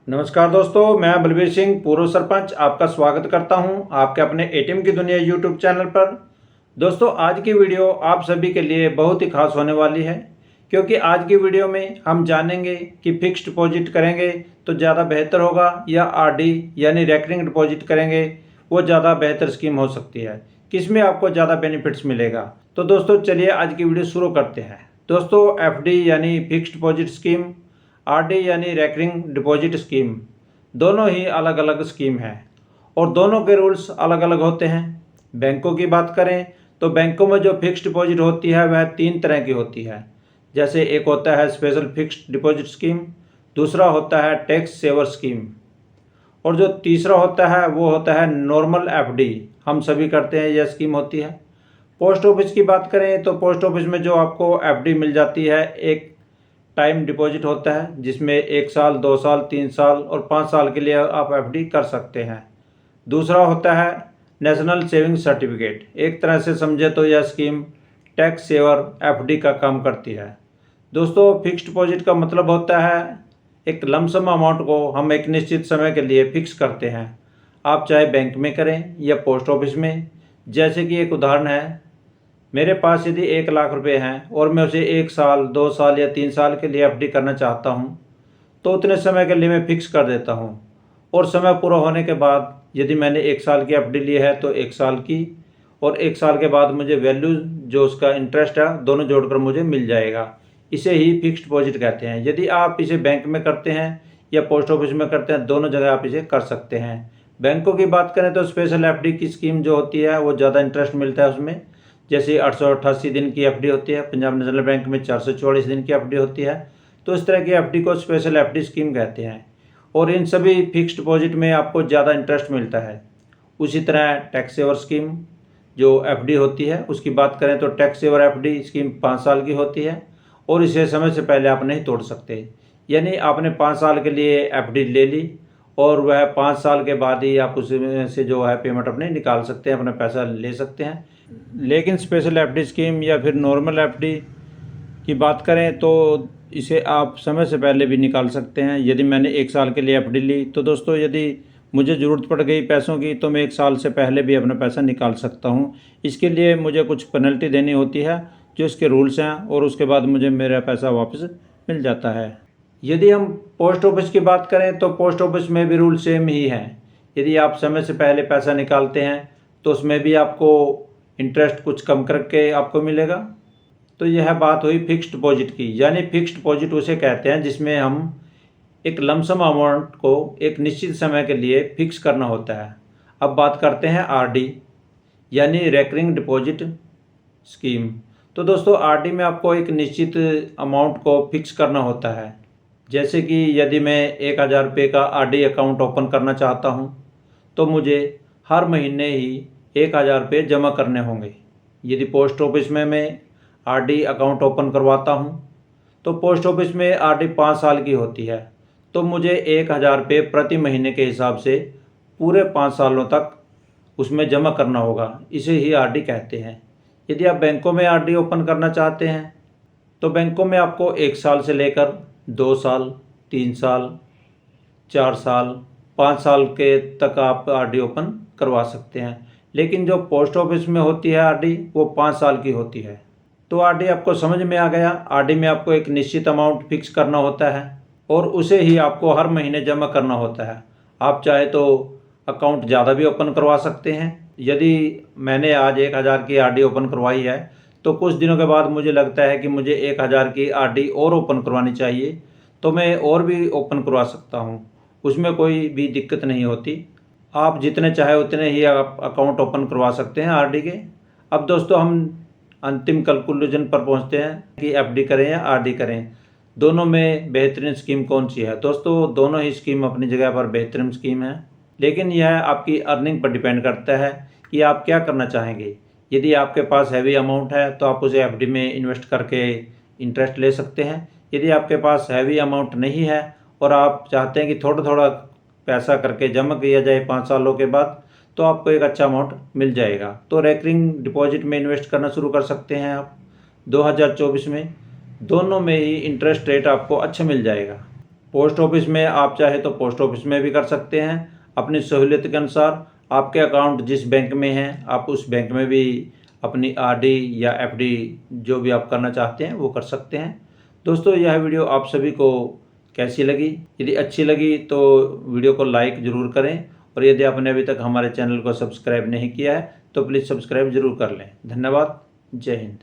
नमस्कार दोस्तों, मैं बलबीर सिंह पूर्व सरपंच आपका स्वागत करता हूं आपके अपने एटीएम की दुनिया यूट्यूब चैनल पर। दोस्तों, आज की वीडियो आप सभी के लिए बहुत ही खास होने वाली है, क्योंकि आज की वीडियो में हम जानेंगे कि फिक्स्ड डिपॉजिट करेंगे तो ज़्यादा बेहतर होगा या आरडी यानी रेकरिंग डिपॉजिट करेंगे वो ज़्यादा बेहतर स्कीम हो सकती है, किस में आपको ज़्यादा बेनिफिट्स मिलेगा। तो दोस्तों चलिए आज की वीडियो शुरू करते हैं। दोस्तों, एफडी यानी फिक्स्ड डिपॉजिट स्कीम, आरडी यानी रेकरिंग डिपॉजिट स्कीम, दोनों ही अलग अलग स्कीम हैं और दोनों के रूल्स अलग अलग होते हैं। बैंकों की बात करें तो बैंकों में जो फिक्स्ड डिपॉजिट होती है वह 3 तरह की होती है। जैसे एक होता है स्पेशल फिक्स्ड डिपॉजिट स्कीम, दूसरा होता है टैक्स सेवर स्कीम और जो तीसरा होता है वो होता है नॉर्मल एफडी, हम सभी करते हैं, यह स्कीम होती है। पोस्ट ऑफिस की बात करें तो पोस्ट ऑफिस में जो आपको एफडी मिल जाती है, एक टाइम डिपॉजिट होता है जिसमें 1 साल, 2 साल, 3 साल और 5 साल के लिए आप एफडी कर सकते हैं। दूसरा होता है नेशनल सेविंग सर्टिफिकेट, एक तरह से समझे तो यह स्कीम टैक्स सेवर एफडी का काम करती है। दोस्तों, फिक्स्ड डिपॉजिट का मतलब होता है एक लमसम अमाउंट को हम एक निश्चित समय के लिए फिक्स करते हैं। आप चाहे बैंक में करें या पोस्ट ऑफिस में। जैसे कि एक उदाहरण है, मेरे पास यदि 1 लाख रुपए हैं और मैं उसे 1 साल, 2 साल या 3 साल के लिए एफडी करना चाहता हूं, तो उतने समय के लिए मैं फिक्स कर देता हूं और समय पूरा होने के बाद यदि मैंने 1 साल की एफडी ली है तो 1 साल की, और 1 साल के बाद मुझे वैल्यू जो उसका इंटरेस्ट है दोनों जोड़कर मुझे मिल जाएगा। इसे ही फिक्स्ड डिपॉजिट कहते हैं। यदि आप इसे बैंक में करते हैं या पोस्ट ऑफिस में करते हैं, दोनों जगह आप इसे कर सकते हैं। बैंकों की बात करें तो स्पेशल एफडी की स्कीम जो होती है वो ज़्यादा इंटरेस्ट मिलता है उसमें। जैसे 888 दिन की एफडी होती है, पंजाब नेशनल बैंक में 444 दिन की एफडी होती है। तो इस तरह की एफडी को स्पेशल एफडी स्कीम कहते हैं और इन सभी फिक्स्ड डिपॉजिट में आपको ज़्यादा इंटरेस्ट मिलता है। उसी तरह टैक्स सेवर स्कीम जो एफडी होती है उसकी बात करें तो टैक्स सेवर एफडी स्कीम 5 साल की होती है और इसे समय से पहले आप नहीं तोड़ सकते। यानी आपने 5 साल के लिए एफडी ले ली और वह 5 साल के बाद ही आप उसमें से जो है पेमेंट अपने निकाल सकते हैं, अपना पैसा ले सकते हैं। लेकिन स्पेशल एफडी स्कीम या फिर नॉर्मल एफडी की बात करें तो इसे आप समय से पहले भी निकाल सकते हैं। यदि मैंने 1 साल के लिए एफडी ली तो दोस्तों यदि मुझे ज़रूरत पड़ गई पैसों की तो मैं 1 साल से पहले भी अपना पैसा निकाल सकता हूं। इसके लिए मुझे कुछ पेनल्टी देनी होती है जो इसके रूल्स हैं और उसके बाद मुझे मेरा पैसा वापस मिल जाता है। यदि हम पोस्ट ऑफिस की बात करें तो पोस्ट ऑफिस में भी रूल सेम ही हैं। यदि आप समय से पहले पैसा निकालते हैं तो उसमें भी आपको इंटरेस्ट कुछ कम करके आपको मिलेगा। तो यह बात हुई फिक्स्ड डिपॉजिट की। यानी फिक्स्ड डिपॉजिट उसे कहते हैं जिसमें हम एक लमसम अमाउंट को एक निश्चित समय के लिए फिक्स करना होता है। अब बात करते हैं आरडी यानी रेकरिंग डिपॉजिट स्कीम। तो दोस्तों, आरडी में आपको एक निश्चित अमाउंट को फिक्स करना होता है। जैसे कि यदि मैं 1000 रुपये का आरडी अकाउंट ओपन करना चाहता हूं, तो मुझे हर महीने ही 1000 रुपये जमा करने होंगे। यदि पोस्ट ऑफिस में मैं आरडी अकाउंट ओपन करवाता हूं, तो पोस्ट ऑफिस में आरडी 5 साल की होती है, तो मुझे 1000 रुपये प्रति महीने के हिसाब से पूरे 5 सालों तक उसमें जमा करना होगा। इसे ही आरडी कहते हैं। यदि आप बैंकों में आरडी ओपन करना चाहते हैं तो बैंकों में आपको 1 साल से लेकर 2 साल, 3 साल, 4 साल, 5 साल के तक आप आरडी ओपन करवा सकते हैं। लेकिन जो पोस्ट ऑफिस में होती है आरडी वो 5 साल की होती है। तो आरडी आपको समझ में आ गया। आरडी में आपको एक निश्चित अमाउंट फिक्स करना होता है और उसे ही आपको हर महीने जमा करना होता है। आप चाहे तो अकाउंट ज़्यादा भी ओपन करवा सकते हैं। यदि मैंने आज 1000 की आरडी ओपन करवाई है तो कुछ दिनों के बाद मुझे लगता है कि मुझे 1000 की आरडी और ओपन करवानी चाहिए, तो मैं और भी ओपन करवा सकता हूँ। उसमें कोई भी दिक्कत नहीं होती। आप जितने चाहे उतने ही आप अकाउंट ओपन करवा सकते हैं आरडी के। अब दोस्तों, हम अंतिम कंक्लूजन पर पहुंचते हैं कि एफडी करें या आरडी करें, दोनों में बेहतरीन स्कीम कौन सी है। दोस्तों, दोनों ही स्कीम अपनी जगह पर बेहतरीन स्कीम है, लेकिन यह आपकी अर्निंग पर डिपेंड करता है कि आप क्या करना चाहेंगे। यदि आपके पास हैवी अमाउंट है तो आप उसे एफडी में इन्वेस्ट करके इंटरेस्ट ले सकते हैं। यदि आपके पास हैवी अमाउंट नहीं है और आप चाहते हैं कि थोड़ा थोड़ा पैसा करके जमा किया जाए 5 सालों के बाद, तो आपको एक अच्छा अमाउंट मिल जाएगा। तो रेकरिंग डिपॉजिट में इन्वेस्ट करना शुरू कर सकते हैं आप 2024 में। दोनों में ही इंटरेस्ट रेट आपको अच्छा मिल जाएगा। पोस्ट ऑफिस में आप चाहे तो पोस्ट ऑफिस में भी कर सकते हैं। अपनी सहूलियत के अनुसार आपके अकाउंट जिस बैंक में है आप उस बैंक में भी अपनी आरडी या एफडी जो भी आप करना चाहते हैं वो कर सकते हैं। दोस्तों, यह वीडियो आप सभी को कैसी लगी? यदि अच्छी लगी तो वीडियो को लाइक ज़रूर करें, और यदि आपने अभी तक हमारे चैनल को सब्सक्राइब नहीं किया है तो प्लीज़ सब्सक्राइब ज़रूर कर लें। धन्यवाद। जय हिंद।